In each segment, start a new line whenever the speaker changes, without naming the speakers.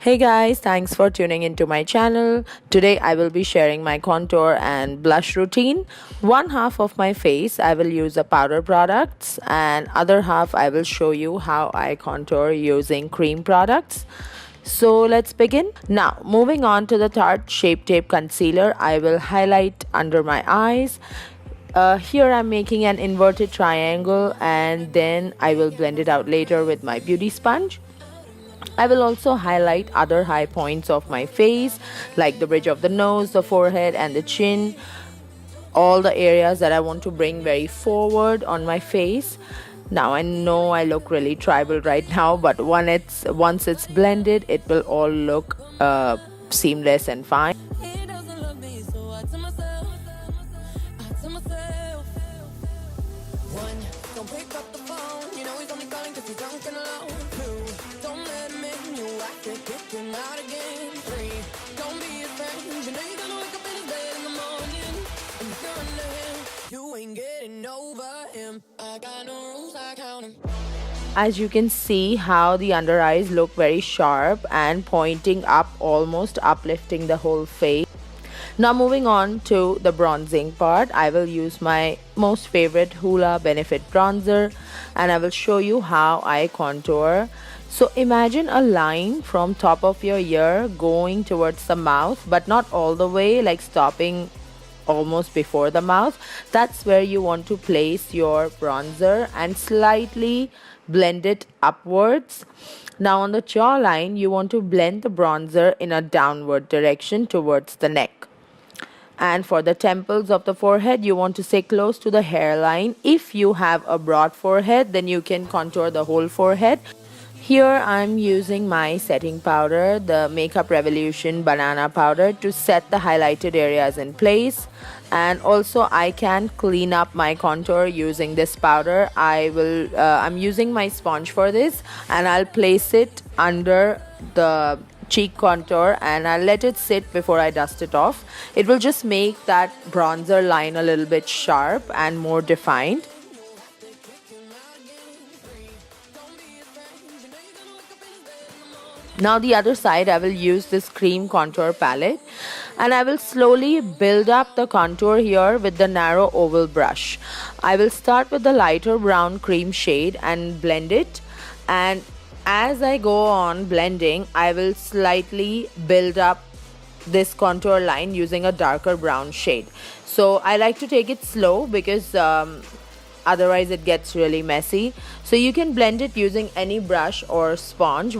Hey guys, thanks for tuning into my channel. Today I will be sharing my contour and blush routine. One half of my face I will use the powder products and other half I will show you how I contour using cream products. So let's begin. Now moving on to the Tarte Shape Tape Concealer, I will highlight under my eyes. Here I'm making an inverted triangle and then I will blend it out later with my beauty sponge. I will also highlight other high points of my face like the bridge of the nose, the forehead and the chin, all the areas that I want to bring very forward on my face. Now I know I look really tribal right now, but once it's blended, it will all look seamless and fine. As you can see how the under eyes look very sharp and pointing up, almost uplifting the whole face. Now moving on to the bronzing part, I will use my most favorite HOOLA Benefit Bronzer and I will show you how I contour. So imagine a line from top of your ear going towards the mouth, but not all the way, like stopping almost before the mouth. That's where you want to place your bronzer and slightly blend it upwards. Now on the jawline, you want to blend the bronzer in a downward direction towards the neck. And for the temples of the forehead, you want to stay close to the hairline. If you have a broad forehead, then you can contour the whole forehead. Here I'm using my setting powder, the Makeup Revolution banana powder, to set the highlighted areas in place. And also I can clean up my contour using this powder. I'm using my sponge for this and I'll place it under the cheek contour and I'll let it sit before I dust it off. It will just make that bronzer line a little bit sharp and more defined. Now the other side, I will use this cream contour palette and I will slowly build up the contour here with the narrow oval brush. I will start with the lighter brown cream shade and blend it, and as I go on blending, I will slightly build up this contour line using a darker brown shade. So I like to take it slow because otherwise it gets really messy. So you can blend it using any brush or sponge.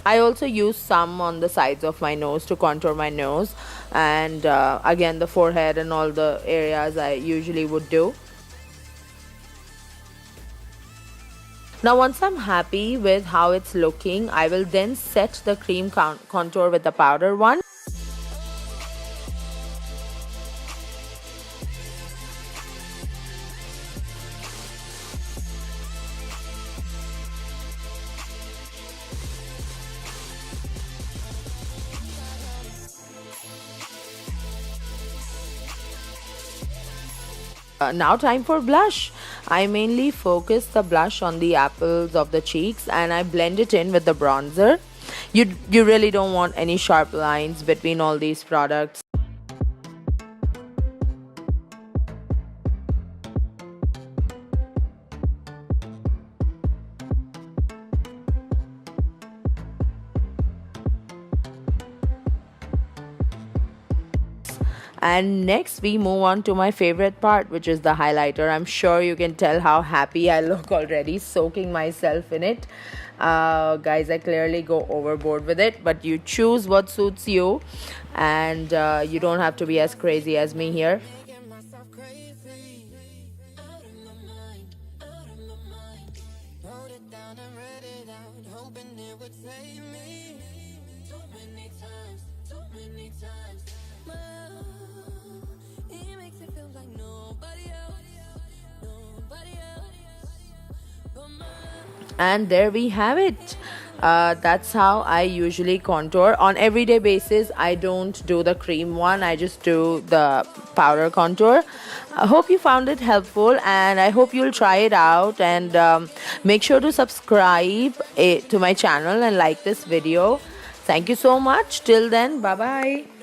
I also use some on the sides of my nose to contour my nose, and again the forehead and all the areas I usually would do. Now once I'm happy with how it's looking, I will then set the cream contour with the powder one. Now time for blush. I mainly focus the blush on the apples of the cheeks and I blend it in with the bronzer. You really don't want any sharp lines between all these products. And next we move on to my favorite part, which is the highlighter. I'm sure you can tell how happy I look already soaking myself in it. Guys, I clearly go overboard with it, but you choose what suits you, and you don't have to be as crazy as me here. And there we have it. That's how I usually contour on everyday basis. I don't do the cream one, I just do the powder contour. I hope you found it helpful, and I hope you'll try it out, and make sure to subscribe to my channel and like this video. Thank you so much. Till then, bye bye.